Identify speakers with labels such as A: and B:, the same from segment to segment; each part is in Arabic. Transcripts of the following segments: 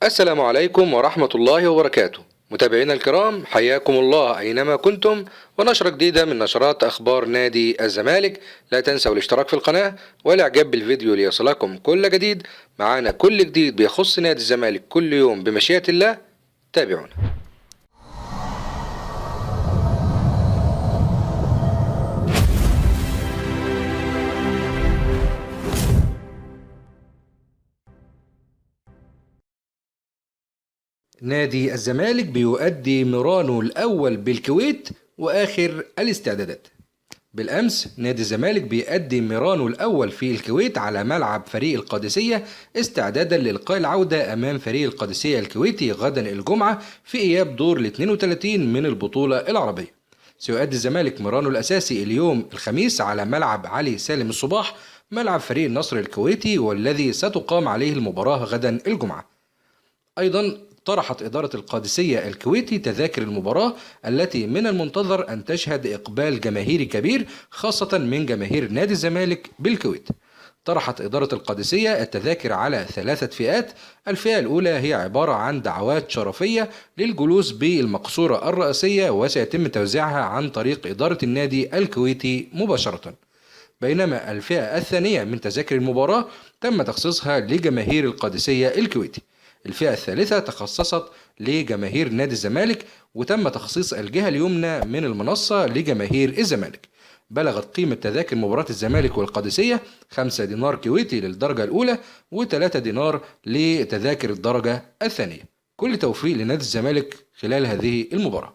A: السلام عليكم ورحمة الله وبركاته. متابعينا الكرام، حياكم الله أينما كنتم، ونشرة جديدة من نشرات أخبار نادي الزمالك. لا تنسوا الاشتراك في القناة والإعجاب بالفيديو ليصلكم كل جديد. معانا كل جديد بيخص نادي الزمالك كل يوم بمشيئة الله. تابعونا. نادي الزمالك بيؤدي ميرانه الأول بالكويت وآخر الاستعدادات. بالأمس نادي الزمالك بيؤدي ميرانه الأول في الكويت على ملعب فريق القادسية استعدادا لإلقاء العودة أمام فريق القادسية الكويتي غدا الجمعة في إياب دور ال 32 من البطولة العربية. سيؤدي الزمالك ميرانه الأساسي اليوم الخميس على ملعب علي سالم الصباح، ملعب فريق النصر الكويتي، والذي ستقام عليه المباراة غدا الجمعة. أيضا طرحت إدارة القادسية الكويتي تذاكر المباراة التي من المنتظر أن تشهد إقبال جماهيري كبير، خاصة من جماهير نادي الزمالك بالكويت. طرحت إدارة القادسية التذاكر على 3 فئات. الفئة الأولى هي عبارة عن دعوات شرفية للجلوس بالمقصورة الرئيسية، وسيتم توزيعها عن طريق إدارة النادي الكويتي مباشرة. بينما الفئة الثانية من تذاكر المباراة تم تخصيصها لجماهير القادسية الكويتي. الفئة الثالثة تخصصت لجماهير نادي الزمالك، وتم تخصيص الجهة اليمنى من المنصة لجماهير الزمالك. بلغت قيمة تذاكر مباراة الزمالك والقادسية 5 دينار كويتي للدرجة الأولى و3 دينار لتذاكر الدرجة الثانية. كل توفيق لنادي الزمالك خلال هذه المباراة.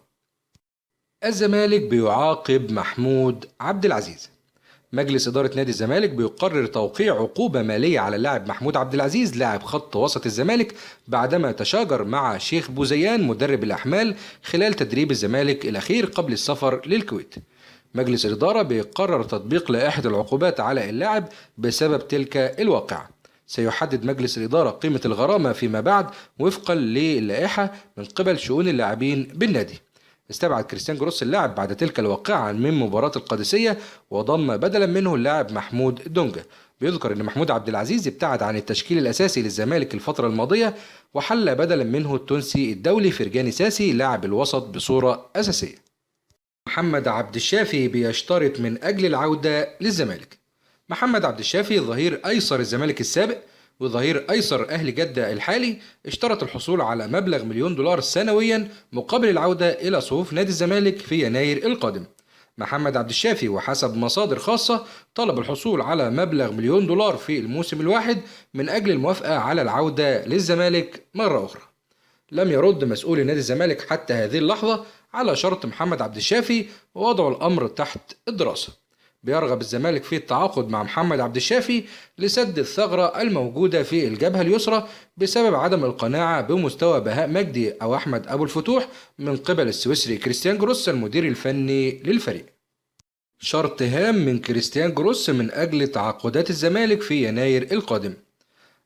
A: الزمالك بيعاقب محمود عبد العزيز. مجلس إدارة نادي الزمالك بيقرر توقيع عقوبة مالية على اللاعب محمود عبد العزيز لاعب خط وسط الزمالك بعدما تشاجر مع شيخ بوزيان مدرب الأحمال خلال تدريب الزمالك الأخير قبل السفر للكويت. مجلس الإدارة بيقرر تطبيق لائحة العقوبات على اللاعب بسبب تلك الواقعة. سيحدد مجلس الإدارة قيمة الغرامة فيما بعد وفقا للائحة من قبل شؤون اللاعبين بالنادي. استبعد كريستيان جروس اللاعب بعد تلك الواقعة من مباراة القادسية، وضم بدلا منه اللاعب محمود دونجا. بيذكر ان محمود عبد العزيز ابتعد عن التشكيل الاساسي للزمالك الفترة الماضية، وحل بدلا منه التونسي الدولي فرجاني ساسي لاعب الوسط بصورة اساسية. محمد عبد الشافي بيشترط من اجل العودة للزمالك. محمد عبد الشافي ظهير ايسر الزمالك السابق وظهير أيسر أهل جدة الحالي اشترط الحصول على مبلغ $1,000,000 سنويا مقابل العودة إلى صفوف نادي الزمالك في يناير القادم. محمد عبد الشافي وحسب مصادر خاصة طلب الحصول على مبلغ $1,000,000 في الموسم الواحد من أجل الموافقة على العودة للزمالك مرة أخرى. لم يرد مسؤول نادي الزمالك حتى هذه اللحظة على شرط محمد عبد الشافي، ووضع الأمر تحت الدراسة. بيرغب الزمالك في التعاقد مع محمد عبد الشافي لسد الثغرة الموجودة في الجبهة اليسرى بسبب عدم القناعة بمستوى بهاء مجدي أو أحمد أبو الفتوح من قبل السويسري كريستيان جروس المدير الفني للفريق. شرط هام من كريستيان جروس من أجل تعاقدات الزمالك في يناير القادم.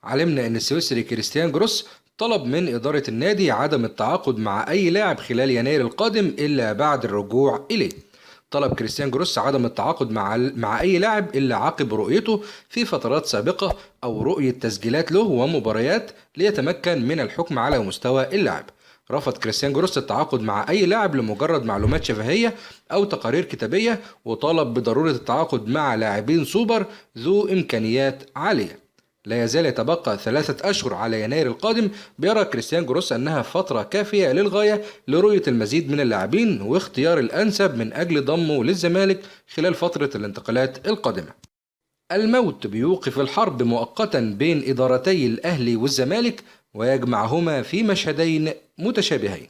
A: علمنا أن السويسري كريستيان جروس طلب من إدارة النادي عدم التعاقد مع أي لاعب خلال يناير القادم إلا بعد الرجوع إليه. طلب كريستيان جروس عدم التعاقد مع أي لاعب إلا عقب رؤيته في فترات سابقة أو رؤية تسجيلات له ومباريات ليتمكن من الحكم على مستوى اللاعب. رفض كريستيان جروس التعاقد مع أي لاعب لمجرد معلومات شفهية أو تقارير كتابية، وطالب بضرورة التعاقد مع لاعبين سوبر ذو إمكانيات عالية. لا يزال يتبقى 3 أشهر على يناير القادم. بيرى كريستيان جروس أنها فترة كافية للغاية لرؤية المزيد من اللاعبين واختيار الأنسب من أجل ضمه للزمالك خلال فترة الانتقالات القادمة. الموت بيوقف الحرب مؤقتا بين إدارتي الأهلي والزمالك ويجمعهما في مشهدين متشابهين.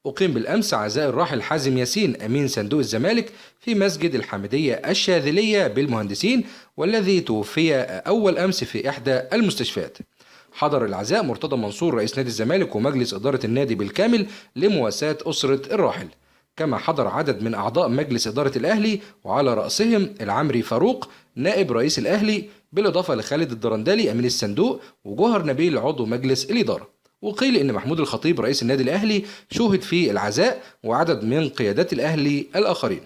A: أقيم بالأمس عزاء الراحل حازم ياسين أمين صندوق الزمالك في مسجد الحمدية الشاذلية بالمهندسين، والذي توفي أول أمس في إحدى المستشفيات. حضر العزاء مرتضى منصور رئيس نادي الزمالك ومجلس إدارة النادي بالكامل لمواساة أسرة الراحل، كما حضر عدد من أعضاء مجلس إدارة الأهلي وعلى رأسهم العمري فاروق نائب رئيس الأهلي، بالإضافة لخالد الدرندلي أمين الصندوق وجوهر نبيل عضو مجلس الإدارة. وقيل إن محمود الخطيب رئيس النادي الأهلي شوهد في العزاء وعدد من قيادات الأهلي الآخرين.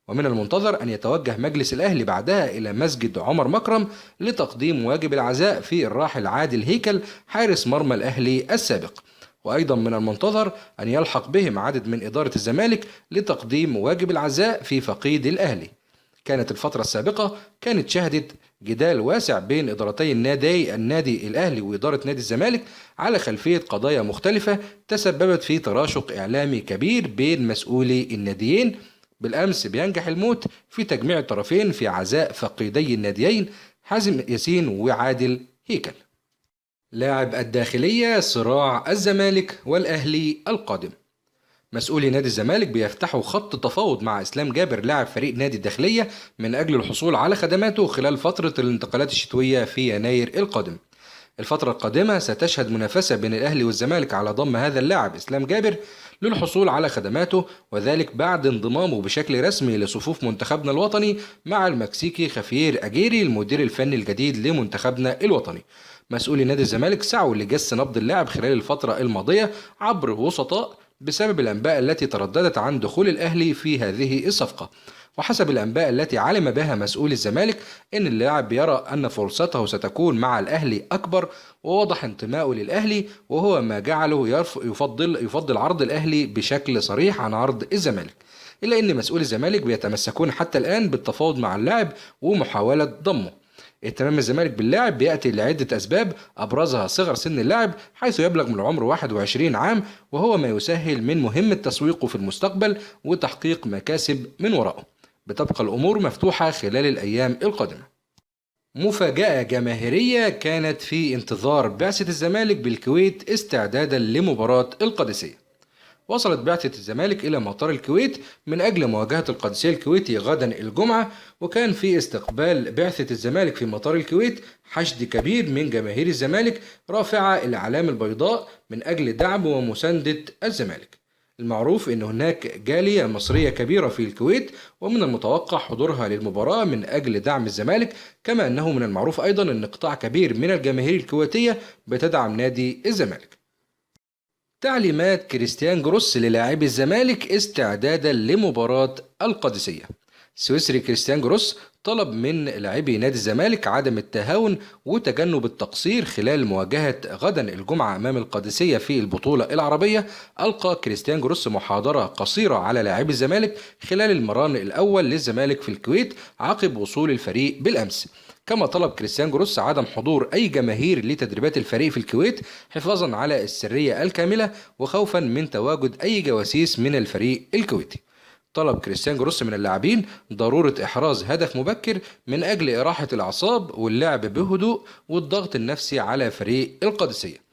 A: ومن المنتظر أن يتوجه مجلس الأهلي بعدها إلى مسجد عمر مكرم لتقديم واجب العزاء في الراحل عادل هيكل حارس مرمى الأهلي السابق. وأيضا من المنتظر أن يلحق بهم عدد من إدارة الزمالك لتقديم واجب العزاء في فقيد الأهلي. كانت الفترة السابقة شهدت جدال واسع بين إدارتي النادي الأهلي وإدارة نادي الزمالك على خلفية قضايا مختلفة تسببت في تراشق إعلامي كبير بين مسؤولي الناديين. بالأمس بينجح الموت في تجميع الطرفين في عزاء فقيدي الناديين حازم ياسين وعادل هيكل. لاعب الداخلية صراع الزمالك والأهلي القادم. مسؤولي نادي الزمالك بيفتحوا خط تفاوض مع إسلام جابر لاعب فريق نادي الداخلية من أجل الحصول على خدماته خلال فترة الانتقالات الشتوية في يناير القادم. الفترة القادمة ستشهد منافسة بين الأهلي والزمالك على ضم هذا اللاعب إسلام جابر للحصول على خدماته، وذلك بعد انضمامه بشكل رسمي لصفوف منتخبنا الوطني مع المكسيكي خافيير أجيري المدير الفني الجديد لمنتخبنا الوطني. مسؤولي نادي الزمالك سعوا لجس نبض اللاعب خلال الفترة الماضية عبر وسطاء بسبب الأنباء التي ترددت عن دخول الأهلي في هذه الصفقة. وحسب الأنباء التي علم بها مسؤول الزمالك أن اللاعب يرى أن فرصته ستكون مع الأهلي أكبر، وواضح انتمائه للأهلي، وهو ما جعله يفضل عرض الأهلي بشكل صريح عن عرض الزمالك. إلا أن مسؤول الزمالك بيتمسكون حتى الآن بالتفاوض مع اللاعب ومحاولة ضمه. اهتمام الزمالك باللاعب بيأتي لعدة أسباب، أبرزها صغر سن اللاعب حيث يبلغ من العمر 21 عام، وهو ما يسهل من مهمة تسويقه في المستقبل وتحقيق مكاسب من وراءه. بتبقى الأمور مفتوحة خلال الأيام القادمة. مفاجأة جماهيرية كانت في انتظار بعثة الزمالك بالكويت استعدادا لمباراة القادسية. وصلت بعثة الزمالك إلى مطار الكويت من أجل مواجهة القادسية الكويتي غدا الجمعة، وكان في استقبال بعثة الزمالك في مطار الكويت حشد كبير من جماهير الزمالك رافعة الأعلام البيضاء من أجل دعم ومساندة الزمالك. المعروف أن هناك جالية مصرية كبيرة في الكويت، ومن المتوقع حضورها للمباراة من أجل دعم الزمالك، كما أنه من المعروف أيضا أن قطاع كبير من الجماهير الكويتية بتدعم نادي الزمالك. تعليمات كريستيان جروس للاعبي الزمالك استعدادا لمباراة القادسية. السويسري كريستيان جروس طلب من لاعبي نادي الزمالك عدم التهاون وتجنب التقصير خلال مواجهة غدا الجمعة أمام القادسية في البطولة العربية. ألقى كريستيان جروس محاضرة قصيرة على لاعبي الزمالك خلال المران الأول للزمالك في الكويت عقب وصول الفريق بالأمس. كما طلب كريستيان جروس عدم حضور أي جماهير لتدريبات الفريق في الكويت حفاظا على السرية الكاملة وخوفا من تواجد أي جواسيس من الفريق الكويتي. طلب كريستيان جروس من اللاعبين ضرورة إحراز هدف مبكر من أجل إراحة الأعصاب واللعب بهدوء والضغط النفسي على فريق القادسية.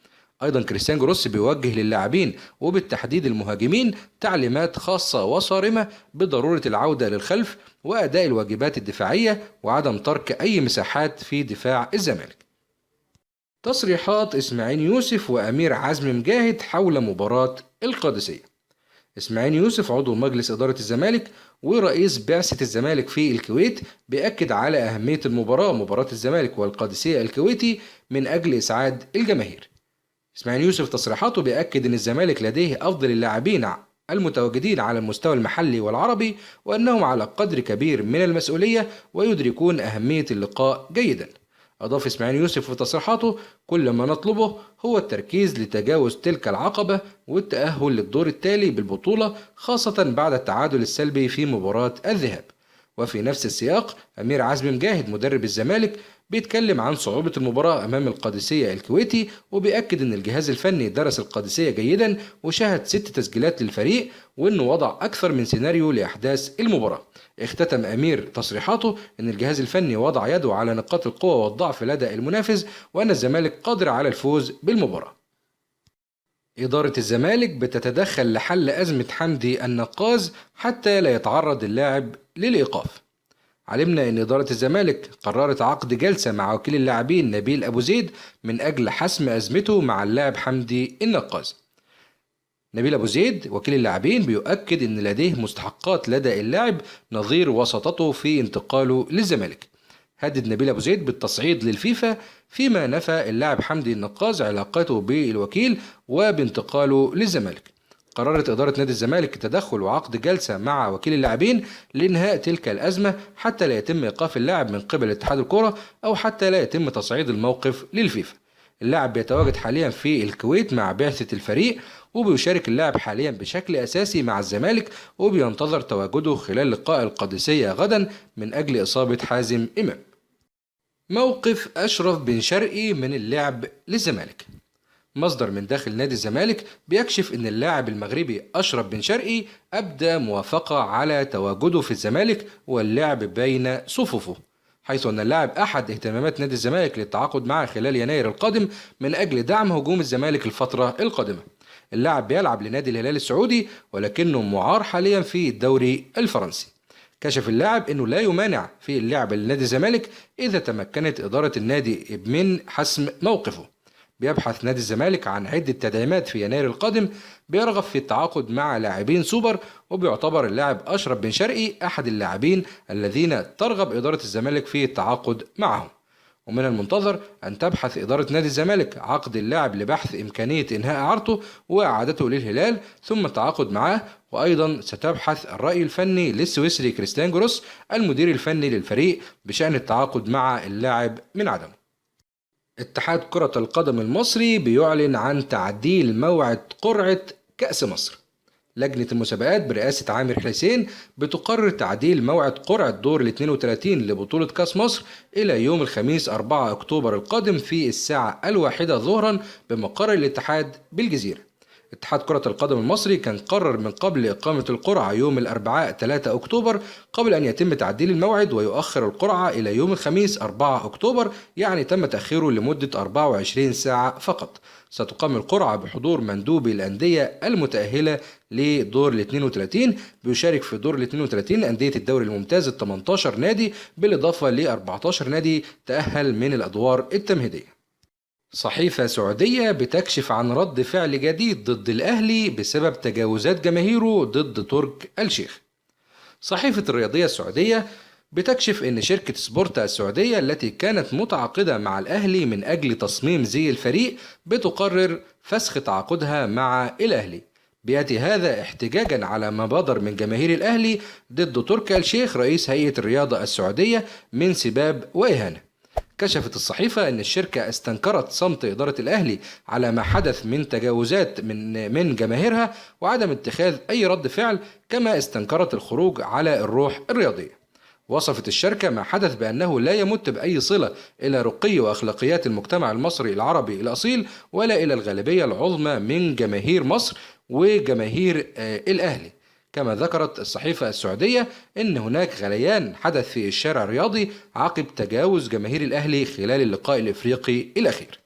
A: أيضا كريستيان جروس بيوجه للاعبين وبالتحديد المهاجمين تعليمات خاصة وصارمة بضرورة العودة للخلف وأداء الواجبات الدفاعية وعدم ترك أي مساحات في دفاع الزمالك. تصريحات إسماعيل يوسف وأمير عزمي مجاهد حول مباراة القادسية. إسماعيل يوسف عضو مجلس إدارة الزمالك ورئيس بعثة الزمالك في الكويت بيأكد على أهمية مباراة الزمالك والقادسية الكويتي من أجل إسعاد الجماهير. إسماعيل يوسف تصريحاته بيأكد أن الزمالك لديه أفضل اللاعبين المتواجدين على المستوى المحلي والعربي، وأنهم على قدر كبير من المسؤولية ويدركون أهمية اللقاء جيدا. أضاف إسماعيل يوسف في تصريحاته: كل ما نطلبه هو التركيز لتجاوز تلك العقبة والتأهل للدور التالي بالبطولة، خاصة بعد التعادل السلبي في مباراة الذهاب. وفي نفس السياق أمير عزمي مجاهد مدرب الزمالك بيتكلم عن صعوبة المباراة أمام القادسية الكويتي، وبيأكد أن الجهاز الفني درس القادسية جيدا وشاهد 6 تسجيلات للفريق، وأنه وضع أكثر من سيناريو لأحداث المباراة. اختتم أمير تصريحاته أن الجهاز الفني وضع يده على نقاط القوة والضعف لدى المنافس، وأن الزمالك قادر على الفوز بالمباراة. إدارة الزمالك بتتدخل لحل أزمة حمدي النقاز حتى لا يتعرض اللاعب للإيقاف. علمنا أن إدارة الزمالك قررت عقد جلسة مع وكيل اللاعبين نبيل أبو زيد من أجل حسم أزمته مع اللاعب حمدي النقاز. نبيل أبو زيد وكيل اللاعبين بيؤكد أن لديه مستحقات لدى اللاعب نظير وسطته في انتقاله للزمالك. هدد نبيل أبو زيد بالتصعيد للفيفا، فيما نفى اللاعب حمدي النقاز علاقته بالوكيل وبانتقاله للزمالك. قررت إدارة نادي الزمالك التدخل وعقد جلسة مع وكيل اللاعبين لإنهاء تلك الأزمة حتى لا يتم إيقاف اللاعب من قبل اتحاد الكرة أو حتى لا يتم تصعيد الموقف للفيفا. اللاعب بيتواجد حاليا في الكويت مع بعثة الفريق، وبيشارك اللاعب حاليا بشكل أساسي مع الزمالك، وبينتظر تواجده خلال لقاء القادسية غدا من أجل إصابة حازم إمام. موقف أشرف بن شرقي من اللعب للزمالك. مصدر من داخل نادي الزمالك بيكشف ان اللاعب المغربي اشرف بن شرقي ابدى موافقة على تواجده في الزمالك واللعب بين صفوفه، حيث ان اللاعب احد اهتمامات نادي الزمالك للتعاقد معه خلال يناير القادم من اجل دعم هجوم الزمالك الفترة القادمة. اللاعب بيلعب لنادي الهلال السعودي ولكنه معار حاليا في الدوري الفرنسي. كشف اللاعب انه لا يمانع في اللعب لنادي الزمالك اذا تمكنت ادارة النادي من حسم موقفه. بيبحث نادي الزمالك عن عدة تدعيمات في يناير القادم، بيرغب في التعاقد مع لاعبين سوبر، وبيعتبر اللاعب أشرف بن شرقي أحد اللاعبين الذين ترغب إدارة الزمالك في التعاقد معهم. ومن المنتظر أن تبحث إدارة نادي الزمالك عقد اللاعب لبحث إمكانية إنهاء إعارته وإعادته للهلال ثم التعاقد معه، وأيضا ستبحث الرأي الفني للسويسري كريستيان جروس المدير الفني للفريق بشأن التعاقد مع اللاعب من عدمه. اتحاد كرة القدم المصري بيعلن عن تعديل موعد قرعة كأس مصر. لجنة المسابقات برئاسة عامر حسين بتقرر تعديل موعد قرعة دور ال 32 لبطولة كأس مصر إلى يوم الخميس 4 أكتوبر القادم في الساعة 1 ظهرا بمقر الاتحاد بالجزيرة. اتحاد كرة القدم المصري كان قرر من قبل إقامة القرعة يوم الأربعاء 3 أكتوبر قبل أن يتم تعديل الموعد ويؤخر القرعة إلى يوم الخميس 4 أكتوبر، يعني تم تأخيره لمدة 24 ساعة فقط. ستقام القرعة بحضور مندوبي الأندية المتأهلة لدور ال 32. بيشارك في دور ال 32 أندية الدوري الممتاز ال 18 نادي بالإضافة ل 14 نادي تأهل من الأدوار التمهيدية. صحيفة سعودية بتكشف عن رد فعل جديد ضد الأهلي بسبب تجاوزات جماهيره ضد ترك الشيخ. صحيفة الرياضية السعودية بتكشف أن شركة سبورتا السعودية التي كانت متعاقدة مع الأهلي من أجل تصميم زي الفريق بتقرر فسخ تعاقدها مع الأهلي. بيأتي هذا احتجاجا على ما بدر من جماهير الأهلي ضد تركي آل شيخ رئيس هيئة الرياضة السعودية من سباب وإهانة. كشفت الصحيفة أن الشركة استنكرت صمت إدارة الأهلي على ما حدث من تجاوزات من جماهيرها وعدم اتخاذ أي رد فعل، كما استنكرت الخروج على الروح الرياضية. وصفت الشركة ما حدث بأنه لا يمت بأي صلة إلى رقي وأخلاقيات المجتمع المصري العربي الأصيل ولا إلى الغالبية العظمى من جماهير مصر وجماهير الأهلي. كما ذكرت الصحيفة السعودية أن هناك غليان حدث في الشارع الرياضي عقب تجاوز جماهير الأهلي خلال اللقاء الإفريقي الأخير.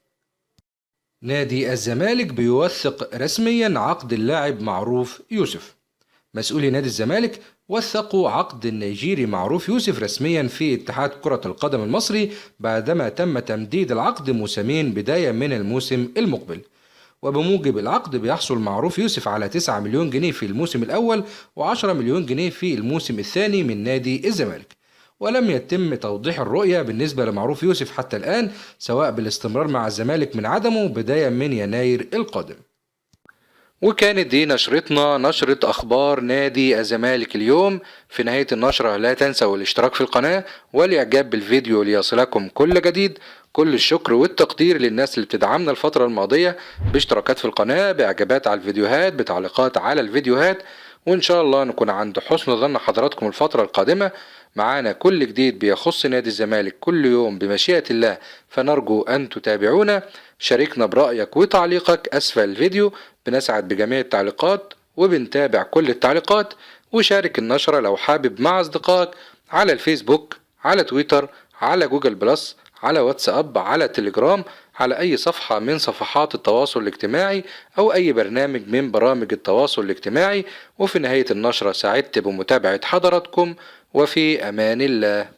A: نادي الزمالك بيوثق رسميا عقد اللاعب معروف يوسف. مسؤولي نادي الزمالك وثقوا عقد النيجيري معروف يوسف رسميا في اتحاد كرة القدم المصري بعدما تم تمديد العقد موسمين بداية من الموسم المقبل. وبموجب العقد بيحصل معروف يوسف على 9 مليون جنيه في الموسم الأول و10 مليون جنيه في الموسم الثاني من نادي الزمالك. ولم يتم توضيح الرؤية بالنسبة لمعروف يوسف حتى الآن، سواء بالاستمرار مع الزمالك من عدمه بداية من يناير القادم. وكانت دي نشرتنا، نشرة أخبار نادي الزمالك اليوم. في نهاية النشرة لا تنسوا الاشتراك في القناة والإعجاب بالفيديو ليصلكم كل جديد. كل الشكر والتقدير للناس اللي بتدعمنا الفترة الماضية باشتراكات في القناة، بإعجابات على الفيديوهات، بتعليقات على الفيديوهات، وإن شاء الله نكون عند حسن ظن حضراتكم الفترة القادمة. معانا كل جديد بيخص نادي الزمالك كل يوم بمشيئة الله، فنرجو أن تتابعونا. شاركنا برأيك وتعليقك أسفل الفيديو، بنسعد بجميع التعليقات وبنتابع كل التعليقات. وشارك النشرة لو حابب مع أصدقائك على الفيسبوك، على تويتر، على جوجل بلس، على واتساب، على تليجرام، على أي صفحة من صفحات التواصل الاجتماعي أو أي برنامج من برامج التواصل الاجتماعي. وفي نهاية النشرة سعدت بمتابعة حضراتكم، وفي أمان الله.